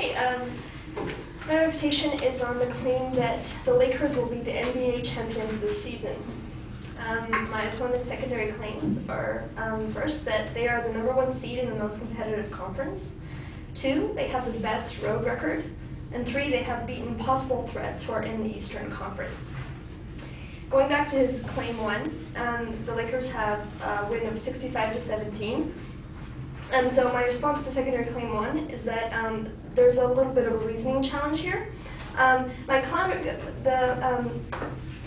Okay, my reputation is on the claim that the Lakers will be the NBA champions this season. My opponent's secondary claims are, first, that they are the #1 seed in the most competitive conference. 2, they have the best road record. And 3, they have beaten possible threats who are in the Eastern Conference. Going back to his claim 1, the Lakers have a win of 65-17. And so my response to secondary claim 1 is that there's a little bit of a reasoning challenge here.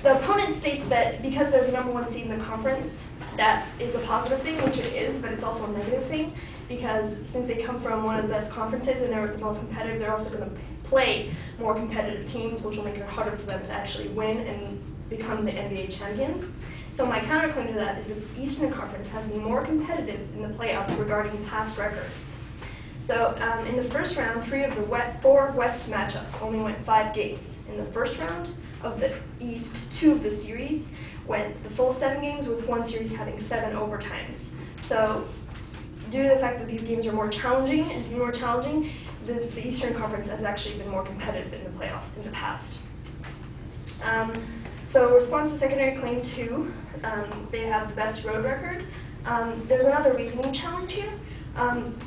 The opponent states that because they're the #1 seed in the conference, that is a positive thing, which it is, but it's also a negative thing, because since they come from one of the best conferences and they're the most competitive, they're also going to play more competitive teams, which will make it harder for them to actually win and become the NBA champions. So my counterclaim to that is that the Eastern Conference has been more competitive in the playoffs regarding past records. So in the first round, 3 of the 4 West matchups only went 5 games. In the first round of the East, 2 of the series went the full 7 games, with 1 series having 7 overtimes. So due to the fact that these games are more challenging, the Eastern Conference has actually been more competitive in the playoffs in the past. So response to secondary claim 2, they have the best road record. There's another reasoning challenge here.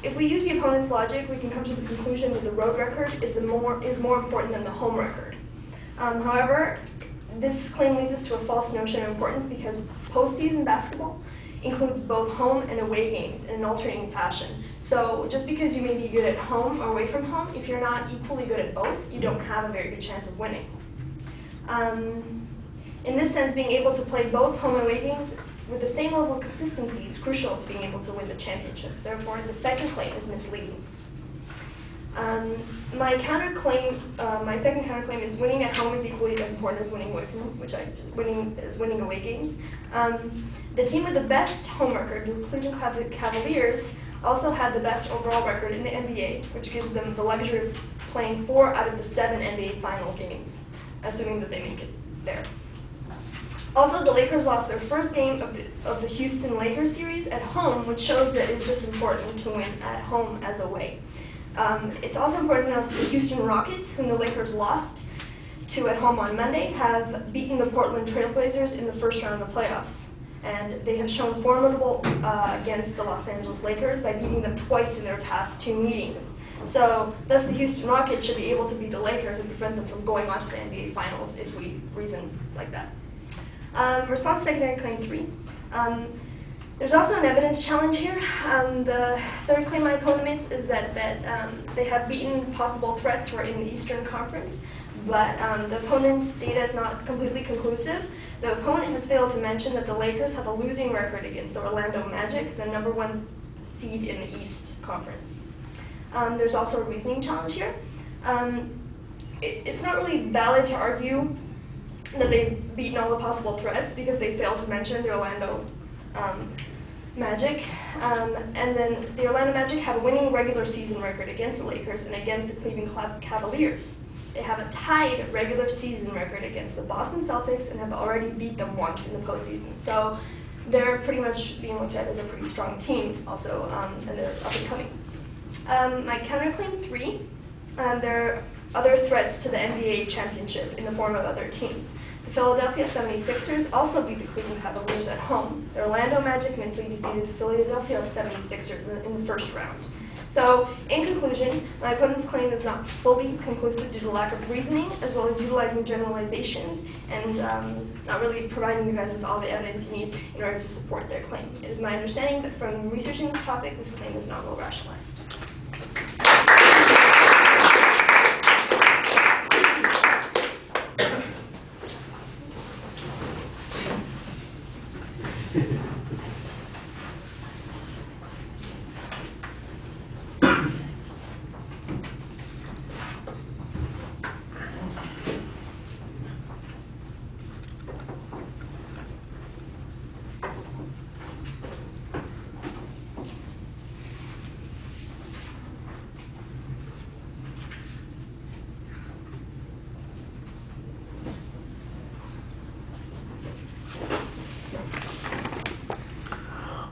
If we use the opponent's logic, we can come to the conclusion that the road record is more important than the home record. However, this claim leads us to a false notion of importance, because postseason basketball includes both home and away games in an alternating fashion. So just because you may be good at home or away from home, if you're not equally good at both, you don't have a very good chance of winning. In this sense, being able to play both home and away games with the same level of consistency is crucial to being able to win the championship. Therefore, the second claim is misleading. My second counterclaim is winning at home is equally as important as winning away from home, winning away games. The team with the best home record, the Cleveland Cavaliers, also had the best overall record in the NBA, which gives them the luxury of playing 4 out of the 7 NBA final games, assuming that they make it there. Also, the Lakers lost their first game of the Houston Lakers series at home, which shows that it's just important to win at home as away. It's also important to note that the Houston Rockets, whom the Lakers lost to at home on Monday, have beaten the Portland Trail Blazers in the first round of the playoffs. And they have shown formidable against the Los Angeles Lakers by beating them twice in their past 2 meetings. So, thus the Houston Rockets should be able to beat the Lakers and prevent them from going on to the NBA Finals if we reason like that. Response to secondary claim 3. There's also an evidence challenge here. The third claim my opponent makes is that they have beaten possible threats who are in the Eastern Conference, but the opponent's data is not completely conclusive. The opponent has failed to mention that the Lakers have a losing record against the Orlando Magic, the #1 seed in the East Conference. There's also a reasoning challenge here. It's not really valid to argue that they've beaten all the possible threats because they failed to mention the Orlando Magic. And then the Orlando Magic have a winning regular season record against the Lakers and against the Cleveland Cavaliers. They have a tied regular season record against the Boston Celtics and have already beat them once in the postseason. So they're pretty much being looked at as a pretty strong team also, and they're up and coming. My counterclaim 3, there are other threats to the NBA championship in the form of other teams. The Philadelphia 76ers also beat the Cleveland Cavaliers at home. The Orlando Magic mentally defeated the Philadelphia 76ers in the first round. So, in conclusion, my opponent's claim is not fully conclusive due to lack of reasoning, as well as utilizing generalizations and not really providing you guys with all the evidence you need in order to support their claim. It is my understanding that from researching this topic, this claim is not well rationalized.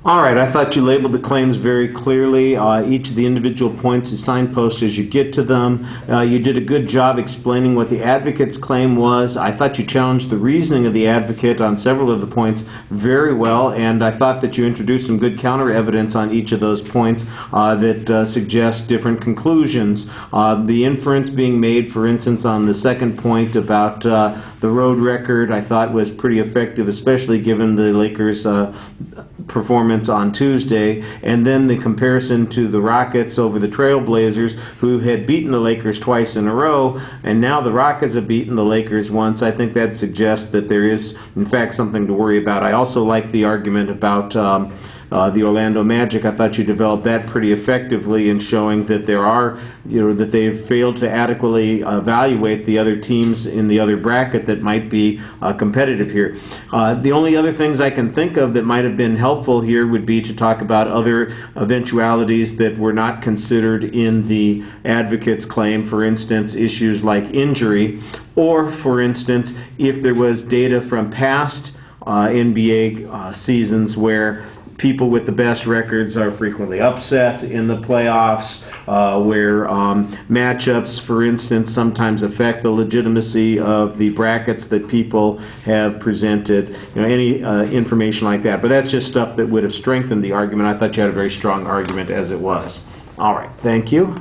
All right, I thought you labeled the claims very clearly. Each of the individual points is signposted as you get to them. You did a good job explaining what the advocate's claim was. I thought you challenged the reasoning of the advocate on several of the points very well, and I thought that you introduced some good counter evidence on each of those points that suggest different conclusions. The inference being made, for instance, on the second point about the road record, I thought was pretty effective, especially given the Lakers' performance on Tuesday, and then the comparison to the Rockets over the Trailblazers, who had beaten the Lakers twice in a row, and now the Rockets have beaten the Lakers once. I think that suggests that there is, in fact, something to worry about. I also like the argument about the Orlando Magic. I thought you developed that pretty effectively in showing that there are, that they've failed to adequately evaluate the other teams in the other bracket that might be competitive here. The only other things I can think of that might have been helpful here would be to talk about other eventualities that were not considered in the advocate's claim, for instance, issues like injury, or, for instance, if there was data from past NBA seasons where people with the best records are frequently upset in the playoffs, where matchups, for instance, sometimes affect the legitimacy of the brackets that people have presented, any information like that. But that's just stuff that would have strengthened the argument. I thought you had a very strong argument as it was. All right, thank you.